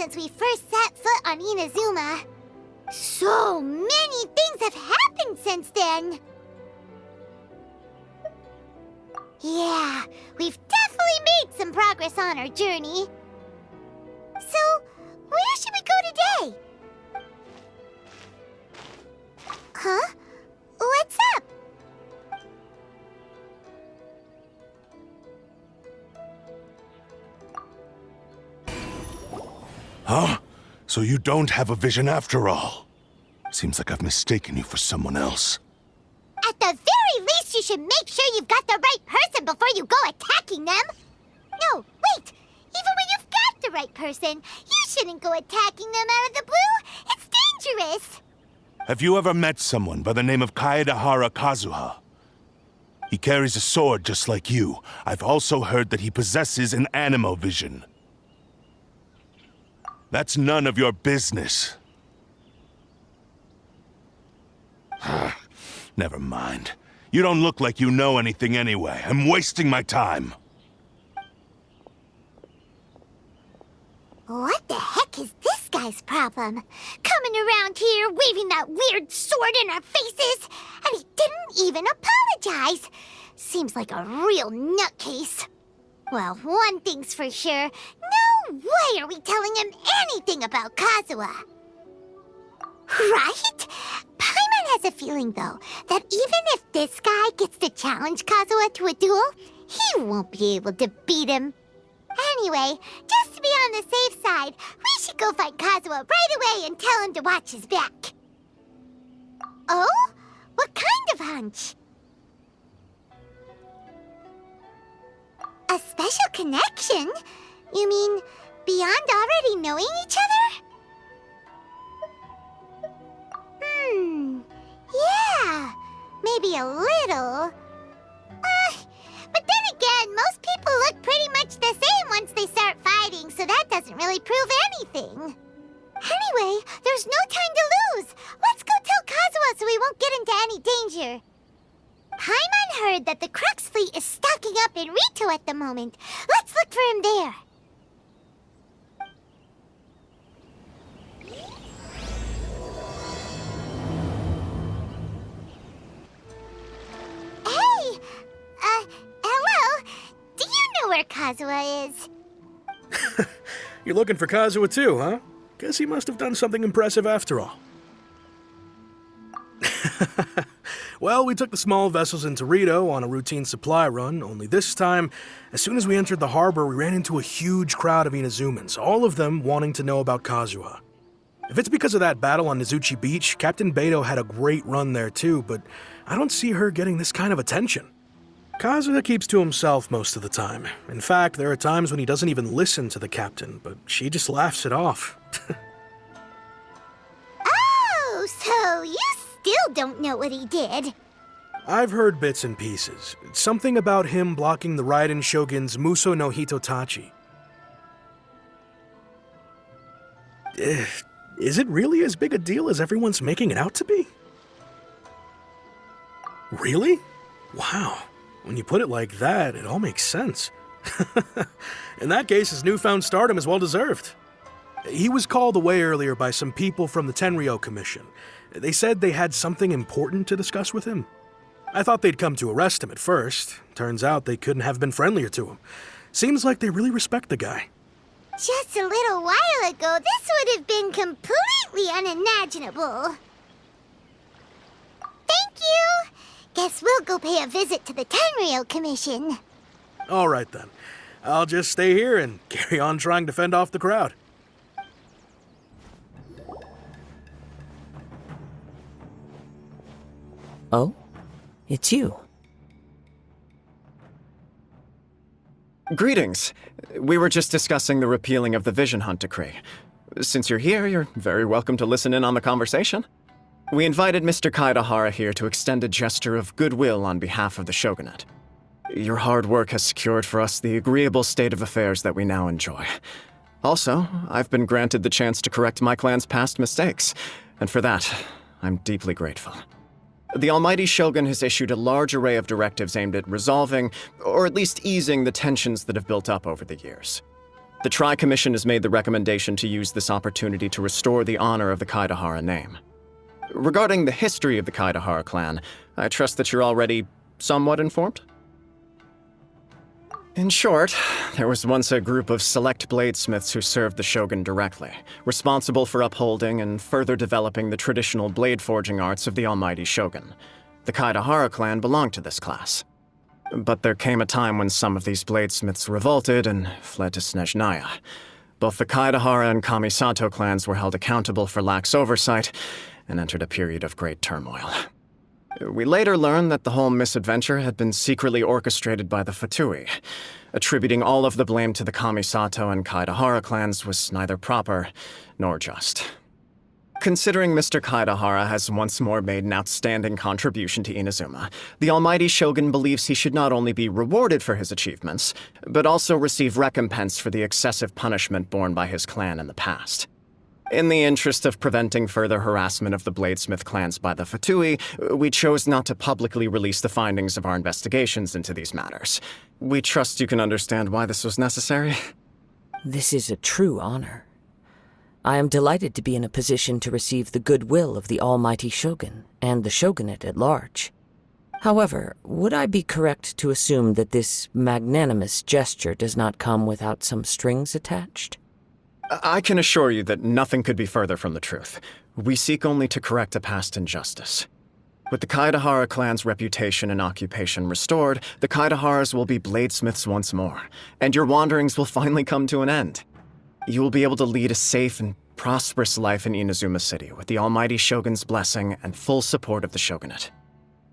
since we first set foot on Inazuma. So many things have happened since then. Yeah, we've definitely made some progress on our journey. So, where should we go today? Huh? What's up? Huh? So you don't have a vision after all? Seems like I've mistaken you for someone else. At the very least, you should make sure you've got the right person before you go attacking them. No, wait! Even when you've got the right person, you shouldn't go attacking them out of the blue. It's dangerous. Have you ever met someone by the name of Kazuha? He carries a sword just like you. I've also heard that he possesses an anemo vision. That's none of your business. Never mind. You don't look like you know anything anyway. I'm wasting my time. What the heck is this guy's problem? Coming around here, waving that weird sword in our faces, and he didn't even apologize. Seems like a real nutcase. Well, one thing's for sure. No way are we telling him anything about Kazuha. Right? Paimon has a feeling, though, that even if this guy gets to challenge Kazuha to a duel, he won't be able to beat him. Anyway, just to be on the safe side, we should go find Kazuha right away and tell him to watch his back. Oh? What kind of hunch? A special connection? You mean beyond already knowing each other? Yeah, maybe a little. But then again, most people look pretty much the same once they start fighting, so that doesn't really prove anything. Anyway, there's no time to lose. Let's go tell Kazuha so we won't get into any danger. Paimon heard that the Crux fleet is stocking up in Rito at the moment. Let's look for him there. Hey! Hello? Do you know where Kazuha is? You're looking for Kazuha too, huh? Guess he must have done something impressive after all. Well, we took the small vessels into Rito on a routine supply run, only this time, as soon as we entered the harbor, we ran into a huge crowd of Inazumans, all of them wanting to know about Kazuha. If it's because of that battle on Nizuchi Beach, Captain Beto had a great run there too, but I don't see her getting this kind of attention. Kazuha keeps to himself most of the time. In fact, there are times when he doesn't even listen to the captain, but she just laughs it off. Oh, so you still don't know what he did? I've heard bits and pieces. Something about him blocking the Raiden Shogun's Muso no Hitotachi. Is it really as big a deal as everyone's making it out to be? Really? Wow. When you put it like that, it all makes sense. In that case, his newfound stardom is well-deserved. He was called away earlier by some people from the Tenryou Commission. They said they had something important to discuss with him. I thought they'd come to arrest him at first. Turns out they couldn't have been friendlier to him. Seems like they really respect the guy. Just a little while ago, this would have been completely unimaginable. Thank you! Guess we'll go pay a visit to the Tenryou Commission. All right then. I'll just stay here and carry on trying to fend off the crowd. Oh? It's you. Greetings. We were just discussing the repealing of the Vision Hunt decree. Since you're here, you're very welcome to listen in on the conversation. We invited Mr. Kaidahara here to extend a gesture of goodwill on behalf of the Shogunate. Your hard work has secured for us the agreeable state of affairs that we now enjoy. Also, I've been granted the chance to correct my clan's past mistakes, and for that, I'm deeply grateful. The Almighty Shogun has issued a large array of directives aimed at resolving, or at least easing, the tensions that have built up over the years. The Tri-Commission has made the recommendation to use this opportunity to restore the honor of the Kaidahara name. Regarding the history of the Kaidahara clan, I trust that you're already somewhat informed? In short, there was once a group of select bladesmiths who served the shogun directly, responsible for upholding and further developing the traditional blade forging arts of the almighty shogun. The Kaidahara clan belonged to this class. But there came a time when some of these bladesmiths revolted and fled to Snezhnaya. Both the Kaidahara and Kamisato clans were held accountable for lax oversight and entered a period of great turmoil. We later learned that the whole misadventure had been secretly orchestrated by the Fatui. Attributing all of the blame to the Kamisato and Kaidahara clans was neither proper nor just. Considering Mr. Kaidahara has once more made an outstanding contribution to Inazuma, the almighty shogun believes he should not only be rewarded for his achievements, but also receive recompense for the excessive punishment borne by his clan in the past. In the interest of preventing further harassment of the bladesmith clans by the Fatui, we chose not to publicly release the findings of our investigations into these matters. We trust you can understand why this was necessary. This is a true honor. I am delighted to be in a position to receive the goodwill of the almighty shogun and the shogunate at large. However, would I be correct to assume that this magnanimous gesture does not come without some strings attached? I can assure you that nothing could be further from the truth. We seek only to correct a past injustice. With the Kaidahara clan's reputation and occupation restored, the Kaidaharas will be bladesmiths once more, and your wanderings will finally come to an end. You will be able to lead a safe and prosperous life in Inazuma City with the almighty shogun's blessing and full support of the shogunate.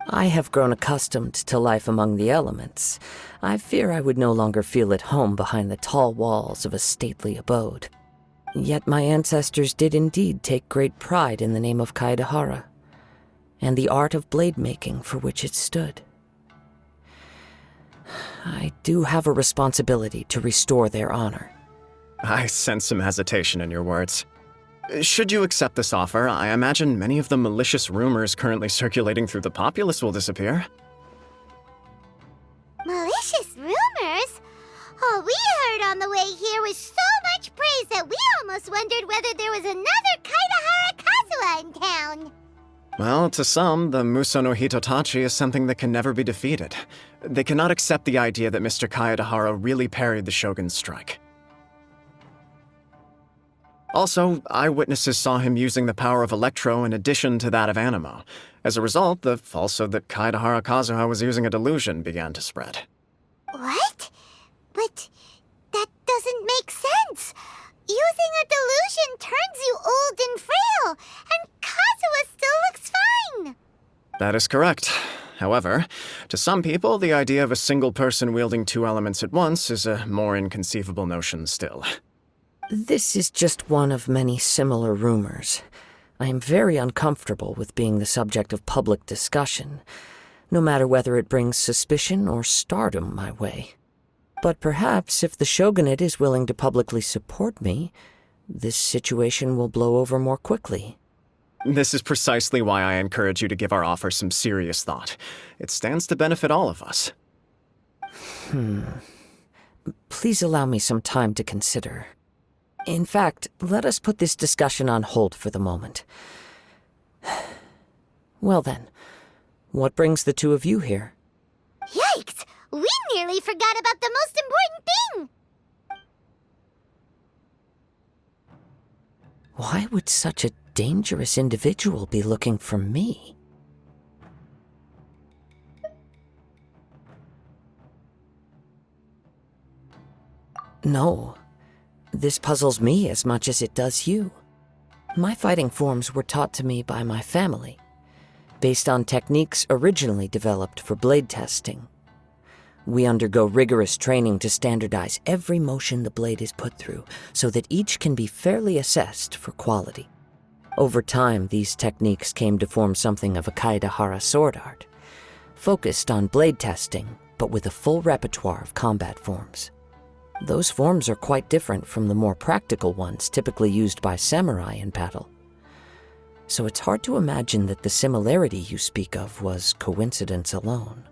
I have grown accustomed to life among the elements. I fear I would no longer feel at home behind the tall walls of a stately abode. Yet my ancestors did indeed take great pride in the name of Kaidahara, and the art of blade making for which it stood. I do have a responsibility to restore their honor. I sense some hesitation in your words. Should you accept this offer, I imagine many of the malicious rumors currently circulating through the populace will disappear. Malicious rumors? All we heard on the way here was so much praise that we almost wondered whether there was another Kaidahara Kazuha in town. Well, to some, the Muso no Hitotachi is something that can never be defeated. They cannot accept the idea that Mr. Kaedahara really parried the shogun's strike. Also, eyewitnesses saw him using the power of Electro in addition to that of Animo. As a result, the falsehood that Kaedahara Kazuha was using a delusion began to spread. What? But that doesn't make sense. Using a delusion turns you old and frail, and Kazuha still looks fine. That is correct. However, to some people, the idea of a single person wielding two elements at once is a more inconceivable notion still. This is just one of many similar rumors. I am very uncomfortable with being the subject of public discussion, no matter whether it brings suspicion or stardom my way. But perhaps if the shogunate is willing to publicly support me, this situation will blow over more quickly. This is precisely why I encourage you to give our offer some serious thought. It stands to benefit all of us. Please allow me some time to consider. In fact, let us put this discussion on hold for the moment. Well then, what brings the two of you here? Yikes! We nearly forgot about the most important thing! Why would such a dangerous individual be looking for me? No. This puzzles me as much as it does you. My fighting forms were taught to me by my family, based on techniques originally developed for blade testing. We undergo rigorous training to standardize every motion the blade is put through, so that each can be fairly assessed for quality. Over time, these techniques came to form something of a Kaedahara sword art, focused on blade testing, but with a full repertoire of combat forms. Those forms are quite different from the more practical ones typically used by samurai in battle. So it's hard to imagine that the similarity you speak of was coincidence alone.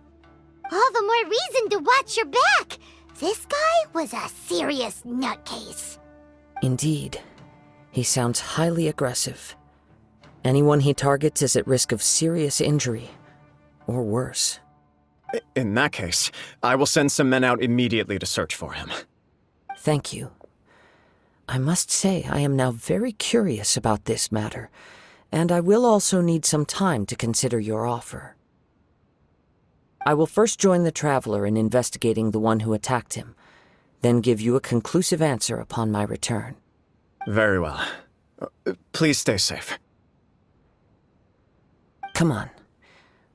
All the more reason to watch your back! This guy was a serious nutcase. Indeed. He sounds highly aggressive. Anyone he targets is at risk of serious injury, or worse. In that case, I will send some men out immediately to search for him. Thank you. I must say I am now very curious about this matter, and I will also need some time to consider your offer. I will first join the Traveler in investigating the one who attacked him, then give you a conclusive answer upon my return. Very well. Please stay safe. Come on.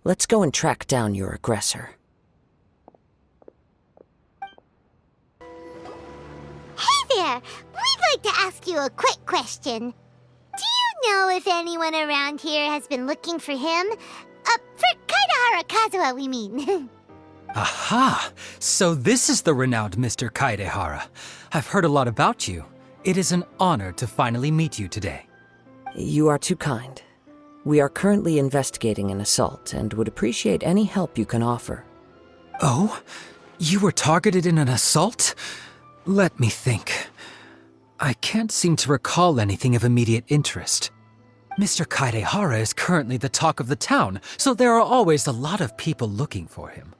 Let's go and track down your aggressor. Hey there! We'd like to ask you a quick question. Do you know if anyone around here has been looking for him? For Kaidahara Kazuha, we mean. Aha! So this is the renowned Mr. Kaidehara. I've heard a lot about you. It is an honor to finally meet you today. You are too kind. We are currently investigating an assault and would appreciate any help you can offer. Oh? You were targeted in an assault? Let me think. I can't seem to recall anything of immediate interest. Mr. Kaidehara is currently the talk of the town, so there are always a lot of people looking for him.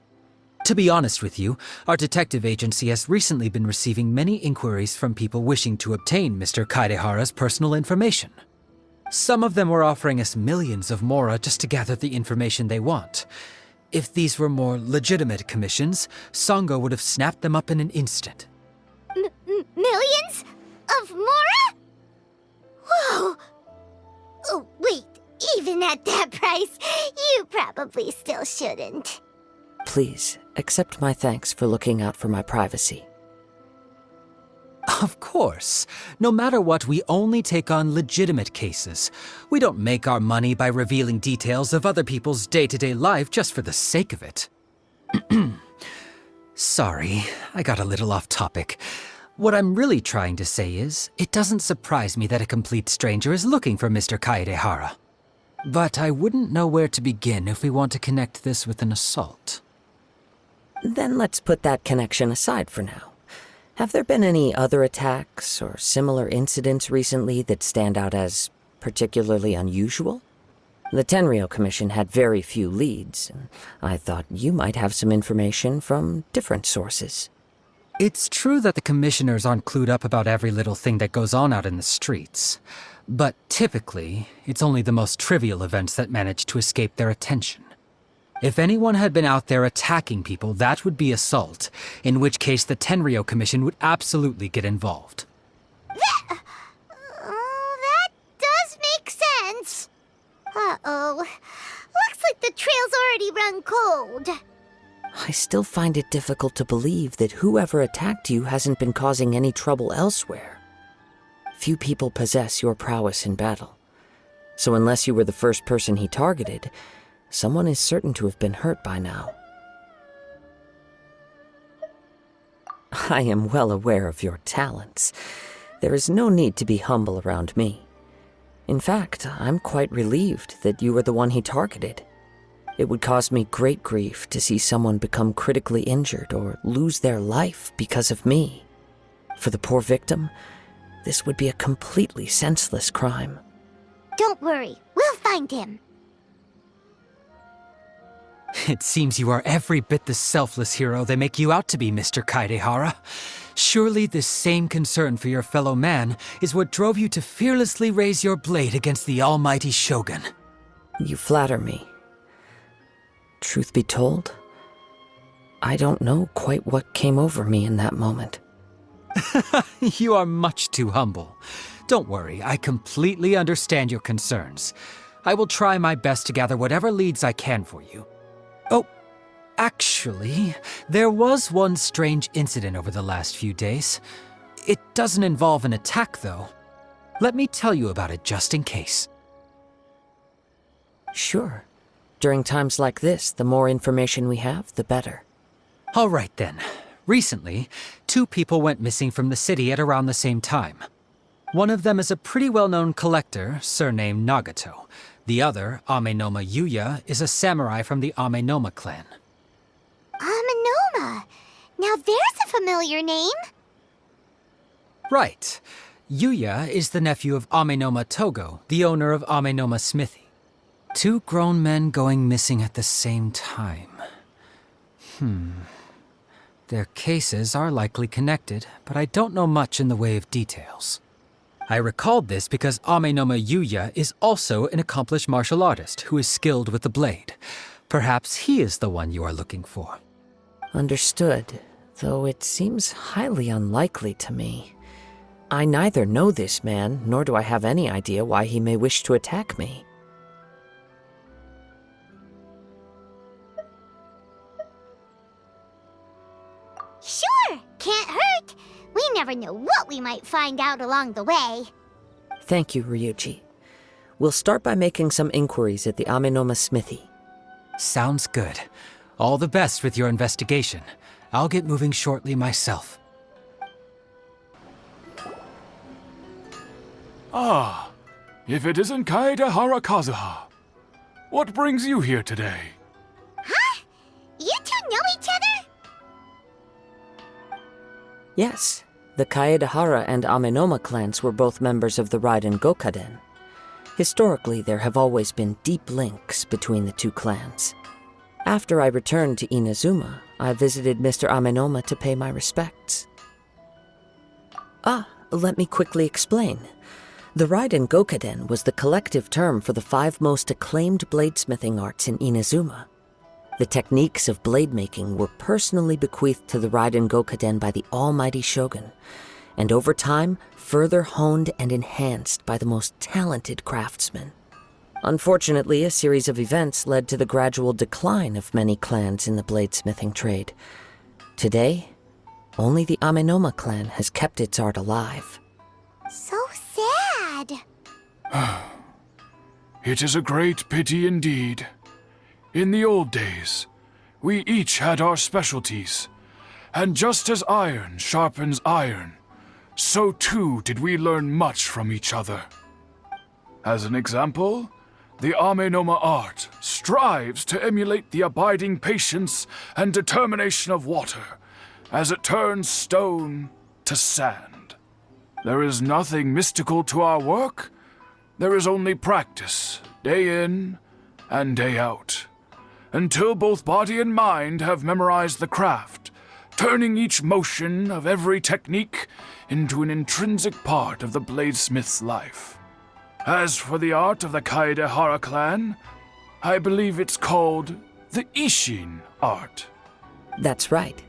To be honest with you, our detective agency has recently been receiving many inquiries from people wishing to obtain Mr. Kaidehara's personal information. Some of them were offering us millions of mora just to gather the information they want. If these were more legitimate commissions, Sango would have snapped them up in an instant. Millions? Of mora? Whoa! Oh, wait, even at that price, you probably still shouldn't. Please, accept my thanks for looking out for my privacy. Of course. No matter what, we only take on legitimate cases. We don't make our money by revealing details of other people's day-to-day life just for the sake of it. Sorry, I got a little off topic. What I'm really trying to say is, it doesn't surprise me that a complete stranger is looking for Mr. Kaedehara. But I wouldn't know where to begin if we want to connect this with an assault. Then let's put that connection aside for now. Have there been any other attacks or similar incidents recently that stand out as particularly unusual? The Tenryou Commission had very few leads, and I thought you might have some information from different sources. It's true that the commissioners aren't clued up about every little thing that goes on out in the streets. But typically, it's only the most trivial events that manage to escape their attention. If anyone had been out there attacking people, that would be assault, in which case the Tenryou Commission would absolutely get involved. That does make sense. Uh-oh. Looks like the trail's already run cold. I still find it difficult to believe that whoever attacked you hasn't been causing any trouble elsewhere. Few people possess your prowess in battle. So unless you were the first person he targeted, someone is certain to have been hurt by now. I am well aware of your talents. There is no need to be humble around me. In fact, I'm quite relieved that you were the one he targeted. It would cause me great grief to see someone become critically injured or lose their life because of me. For the poor victim, this would be a completely senseless crime. Don't worry, we'll find him. It seems you are every bit the selfless hero they make you out to be, Mr. Kaedehara. Surely this same concern for your fellow man is what drove you to fearlessly raise your blade against the almighty Shogun. You flatter me. Truth be told, I don't know quite what came over me in that moment. You are much too humble. Don't worry, I completely understand your concerns. I will try my best to gather whatever leads I can for you. Oh, actually, there was one strange incident over the last few days. It doesn't involve an attack, though. Let me tell you about it just in case. Sure. During times like this, the more information we have, the better. All right, then. Recently, 2 people went missing from the city at around the same time. One of them is a pretty well-known collector, surnamed Nagato. The other, Amenoma Yuya, is a samurai from the Amenoma clan. Amenoma! Now there's a familiar name. Right. Yuya is the nephew of Amenoma Togo, the owner of Amenoma Smithy. Two grown men going missing at the same time. Their cases are likely connected, but I don't know much in the way of details. I recalled this because Amenoma Yuya is also an accomplished martial artist who is skilled with the blade. Perhaps he is the one you are looking for. Understood, though it seems highly unlikely to me. I neither know this man, nor do I have any idea why he may wish to attack me. Sure, can't hurt. We never know what we might find out along the way. Thank you, Ryuji. We'll start by making some inquiries at the Amenoma Smithy. Sounds good. All the best with your investigation. I'll get moving shortly myself. Ah, if it isn't Kazuha Kazuha. What brings you here today? Huh? You two know each other? Yes, the Kaedahara and Amenoma clans were both members of the Raiden Gokaden. Historically, there have always been deep links between the two clans. After I returned to Inazuma, I visited Mr. Amenoma to pay my respects. Let me quickly explain. The Raiden Gokaden was the collective term for the 5 most acclaimed bladesmithing arts in Inazuma. The techniques of blade making were personally bequeathed to the Raiden Gokaden by the almighty shogun, and over time, further honed and enhanced by the most talented craftsmen. Unfortunately, a series of events led to the gradual decline of many clans in the bladesmithing trade. Today, only the Amenoma clan has kept its art alive. So sad. It is a great pity indeed. In the old days, we each had our specialties, and just as iron sharpens iron, so too did we learn much from each other. As an example, the Amenoma art strives to emulate the abiding patience and determination of water as it turns stone to sand. There is nothing mystical to our work. There is only practice, day in and day out, until both body and mind have memorized the craft, turning each motion of every technique into an intrinsic part of the bladesmith's life. As for the art of the Kaedahara clan, I believe it's called the Ishin art. That's right.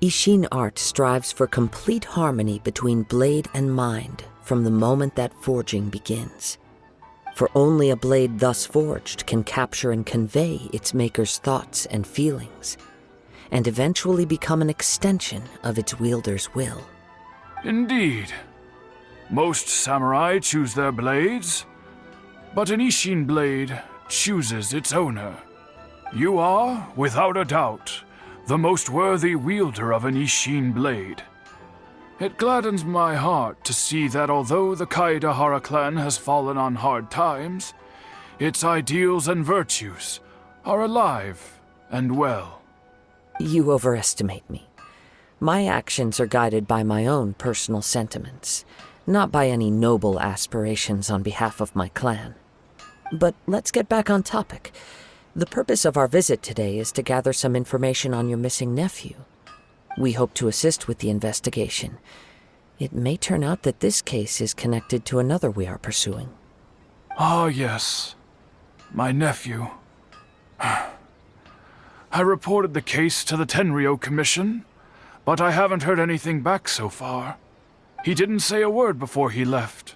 Ishin art strives for complete harmony between blade and mind from the moment that forging begins. For only a blade thus forged can capture and convey its maker's thoughts and feelings, and eventually become an extension of its wielder's will. Indeed. Most samurai choose their blades, but an Ishin blade chooses its owner. You are, without a doubt, the most worthy wielder of an Ishin blade. It gladdens my heart to see that although the Kaedahara clan has fallen on hard times, its ideals and virtues are alive and well. You overestimate me. My actions are guided by my own personal sentiments, not by any noble aspirations on behalf of my clan. But let's get back on topic. The purpose of our visit today is to gather some information on your missing nephew. We hope to assist with the investigation. It may turn out that this case is connected to another we are pursuing. Ah, yes. My nephew. I reported the case to the Tenryou Commission, but I haven't heard anything back so far. He didn't say a word before he left,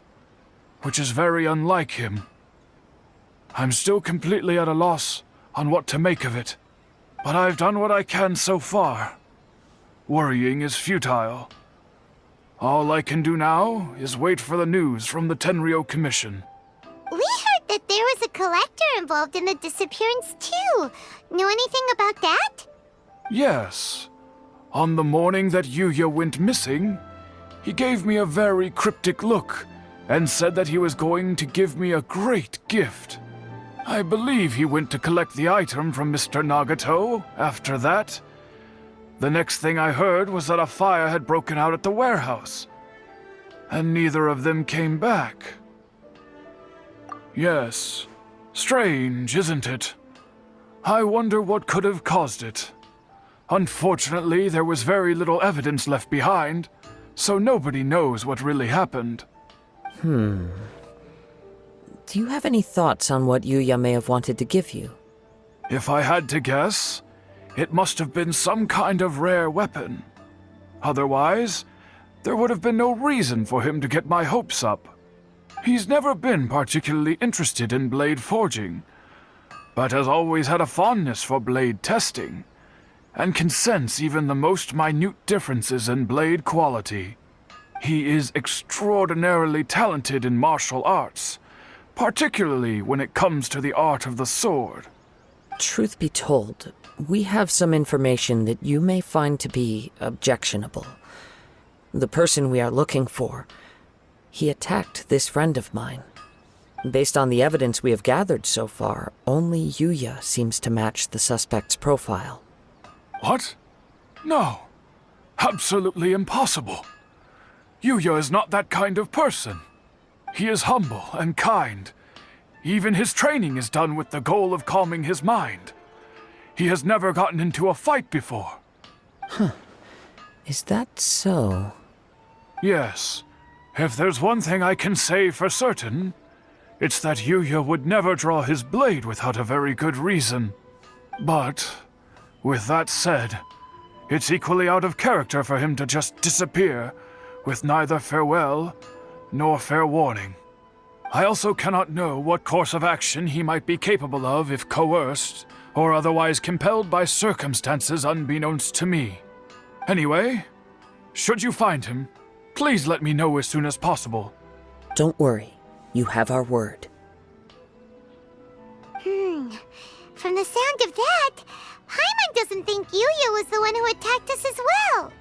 which is very unlike him. I'm still completely at a loss on what to make of it, but I've done what I can so far. Worrying is futile. All I can do now is wait for the news from the Tenryou Commission. We heard that there was a collector involved in the disappearance too. Know anything about that? Yes. On the morning that Yuya went missing, he gave me a very cryptic look and said that he was going to give me a great gift. I believe he went to collect the item from Mr. Nagato after that. The next thing I heard was that a fire had broken out at the warehouse, and neither of them came back. Yes, strange, isn't it? I wonder what could have caused it. Unfortunately, there was very little evidence left behind, so nobody knows what really happened. Do you have any thoughts on what Yuya may have wanted to give you? If I had to guess, it must have been some kind of rare weapon. Otherwise, there would have been no reason for him to get my hopes up. He's never been particularly interested in blade forging, but has always had a fondness for blade testing, and can sense even the most minute differences in blade quality. He is extraordinarily talented in martial arts, particularly when it comes to the art of the sword. Truth be told, we have some information that you may find to be objectionable. The person we are looking for, he attacked this friend of mine. Based on the evidence we have gathered so far, only Yuya seems to match the suspect's profile. What? No. Absolutely impossible. Yuya is not that kind of person. He is humble and kind. Even his training is done with the goal of calming his mind. He has never gotten into a fight before. Is that so? Yes. If there's one thing I can say for certain, it's that Yuya would never draw his blade without a very good reason. But, with that said, it's equally out of character for him to just disappear, with neither farewell nor fair warning. I also cannot know what course of action he might be capable of if coerced, or otherwise compelled by circumstances unbeknownst to me. Anyway, should you find him, please let me know as soon as possible. Don't worry. You have our word. From the sound of that, Paimon doesn't think Yuya was the one who attacked us as well.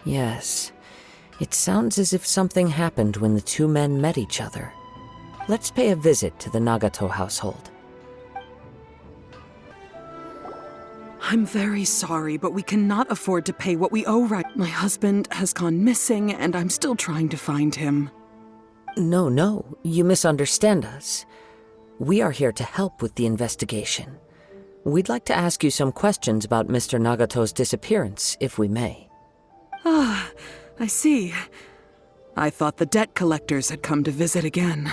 Yes. It sounds as if something happened when the two men met each other. Let's pay a visit to the Nagato household. I'm very sorry, but we cannot afford to pay what we owe right. My husband has gone missing, and I'm still trying to find him. No, you misunderstand us. We are here to help with the investigation. We'd like to ask you some questions about Mr. Nagato's disappearance, if we may. Ah, I see. I thought the debt collectors had come to visit again.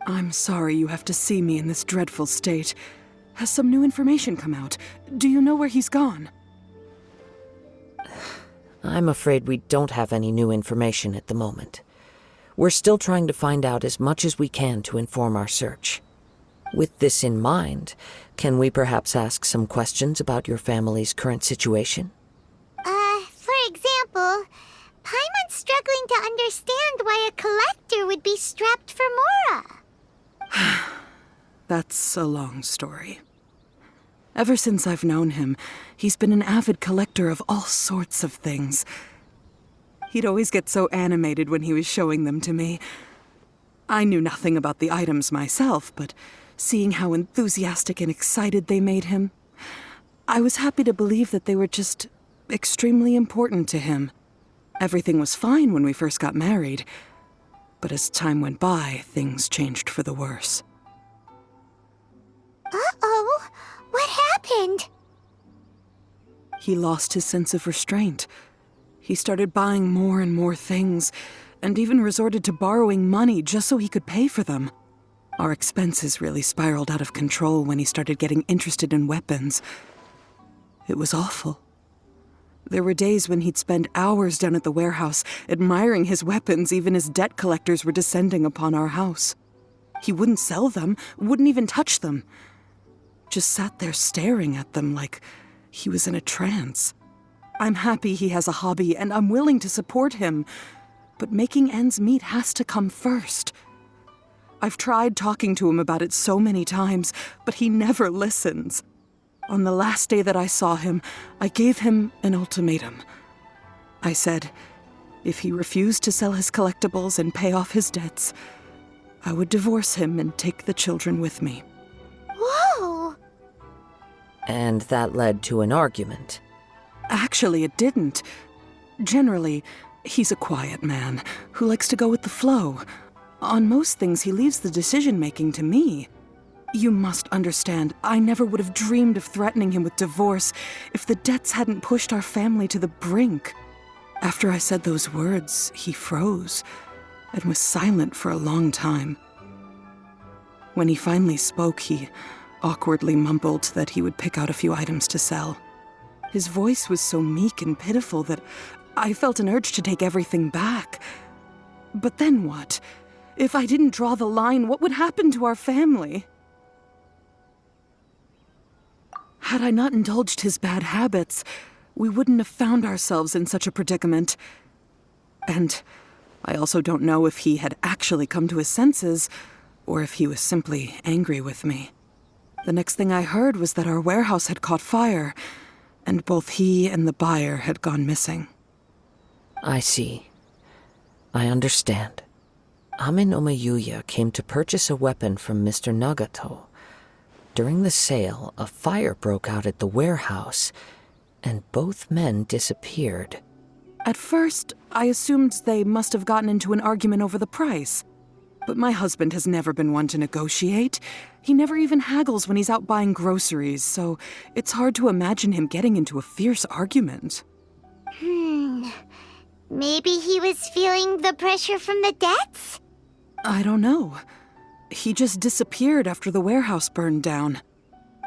I'm sorry you have to see me in this dreadful state. Has some new information come out? Do you know where he's gone? I'm afraid we don't have any new information at the moment. We're still trying to find out as much as we can to inform our search. With this in mind, can we perhaps ask some questions about your family's current situation? For example, Paimon's struggling to understand why a collector would be strapped for Mora. That's a long story. Ever since I've known him, he's been an avid collector of all sorts of things. He'd always get so animated when he was showing them to me. I knew nothing about the items myself, but seeing how enthusiastic and excited they made him, I was happy to believe that they were just extremely important to him. Everything was fine when we first got married, but as time went by, things changed for the worse. Uh-oh, what happened? He lost his sense of restraint. He started buying more and more things, and even resorted to borrowing money just so he could pay for them. Our expenses really spiraled out of control when he started getting interested in weapons. It was awful. There were days when he'd spend hours down at the warehouse, admiring his weapons even as debt collectors were descending upon our house. He wouldn't sell them, wouldn't even touch them. Just sat there staring at them like he was in a trance. I'm happy he has a hobby, and I'm willing to support him, but making ends meet has to come first. I've tried talking to him about it so many times, but he never listens. On the last day that I saw him, I gave him an ultimatum. I said, if he refused to sell his collectibles and pay off his debts, I would divorce him and take the children with me. Whoa! And that led to an argument. Actually, it didn't. Generally, he's a quiet man who likes to go with the flow. On most things, he leaves the decision-making to me. You must understand, I never would have dreamed of threatening him with divorce if the debts hadn't pushed our family to the brink. After I said those words, he froze and was silent for a long time. When he finally spoke, he awkwardly mumbled that he would pick out a few items to sell. His voice was so meek and pitiful that I felt an urge to take everything back. But then what? If I didn't draw the line, what would happen to our family? Had I not indulged his bad habits, we wouldn't have found ourselves in such a predicament. And I also don't know if he had actually come to his senses, or if he was simply angry with me. The next thing I heard was that our warehouse had caught fire, and both he and the buyer had gone missing. I see. I understand. Ame no Mayuya came to purchase a weapon from Mr. Nagato. During the sale, a fire broke out at the warehouse, and both men disappeared. At first, I assumed they must have gotten into an argument over the price. But my husband has never been one to negotiate. He never even haggles when he's out buying groceries, so it's hard to imagine him getting into a fierce argument. Maybe he was feeling the pressure from the debts? I don't know. He just disappeared after the warehouse burned down.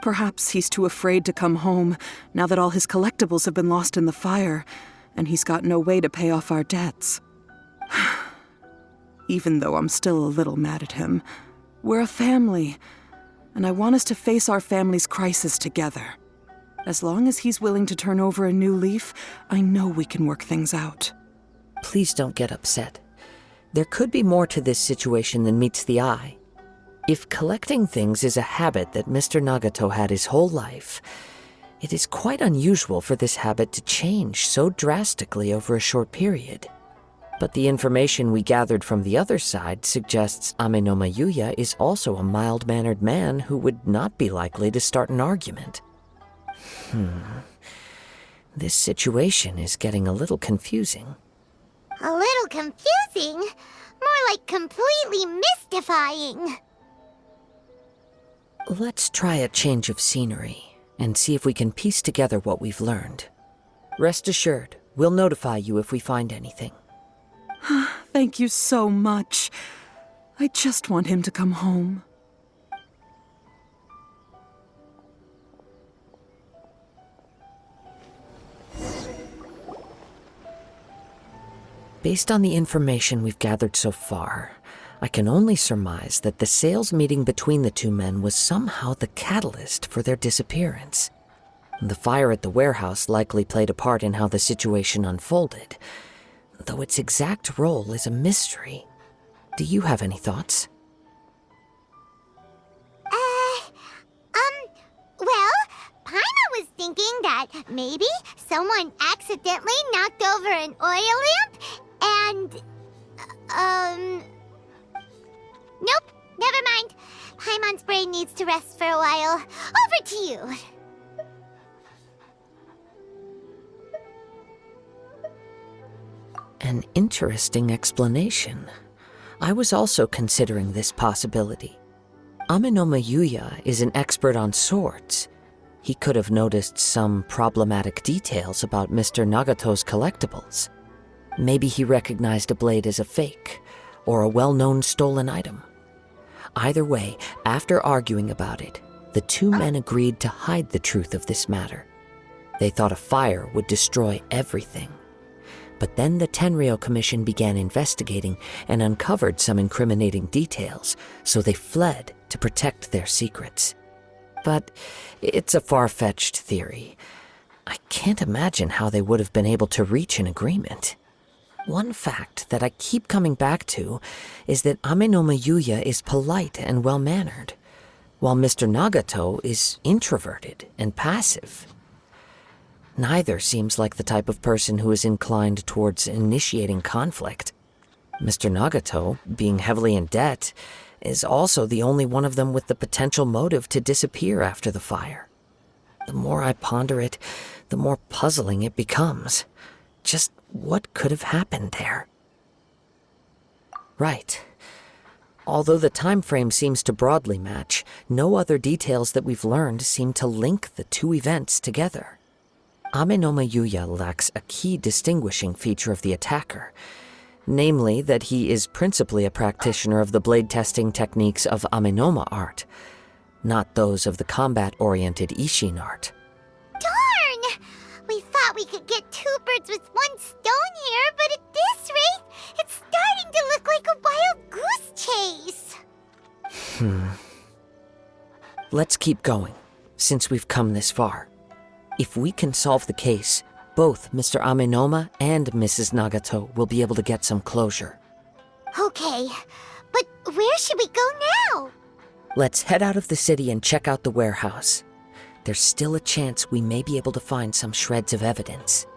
Perhaps he's too afraid to come home now that all his collectibles have been lost in the fire, and he's got no way to pay off our debts. Even though I'm still a little mad at him, we're a family, and I want us to face our family's crisis together. As long as he's willing to turn over a new leaf, I know we can work things out. Please don't get upset. There could be more to this situation than meets the eye. If collecting things is a habit that Mr. Nagato had his whole life, it is quite unusual for this habit to change so drastically over a short period. But the information we gathered from the other side suggests Ame no Mayuya is also a mild-mannered man who would not be likely to start an argument. This situation is getting a little confusing. A little confusing? More like completely mystifying. Let's try a change of scenery and see if we can piece together what we've learned. Rest assured, we'll notify you if we find anything. Thank you so much. I just want him to come home. Based on the information we've gathered so far, I can only surmise that the sales meeting between the two men was somehow the catalyst for their disappearance. The fire at the warehouse likely played a part in how the situation unfolded, though its exact role is a mystery. Do you have any thoughts? Well, Paimon was thinking that maybe someone accidentally knocked over an oil lamp and, nope, never mind. Paimon's brain needs to rest for a while. Over to you. An interesting explanation. I was also considering this possibility. Ame no Mayuya is an expert on swords. He could have noticed some problematic details about Mr. Nagato's collectibles. Maybe he recognized a blade as a fake, or a well-known stolen item. Either way, after arguing about it, the two men agreed to hide the truth of this matter. They thought a fire would destroy everything. But then the Tenryou Commission began investigating and uncovered some incriminating details, so they fled to protect their secrets. But it's a far-fetched theory. I can't imagine how they would have been able to reach an agreement. One fact that I keep coming back to is that Ame no Mayuya is polite and well-mannered, while Mr. Nagato is introverted and passive. Neither seems like the type of person who is inclined towards initiating conflict. Mr. Nagato, being heavily in debt, is also the only one of them with the potential motive to disappear after the fire. The more I ponder it, the more puzzling it becomes. Just what could have happened there? Right. Although the time frame seems to broadly match, no other details that we've learned seem to link the two events together. Amenoma Yuya lacks a key distinguishing feature of the attacker, namely that he is principally a practitioner of the blade testing techniques of Amenoma art, not those of the combat-oriented Ishin art. Darn! We thought we could get two birds with one stone here, but at this rate, it's starting to look like a wild goose chase. Let's keep going, since we've come this far. If we can solve the case, both Mr. Amenoma and Mrs. Nagato will be able to get some closure. Okay, but where should we go now? Let's head out of the city and check out the warehouse. There's still a chance we may be able to find some shreds of evidence.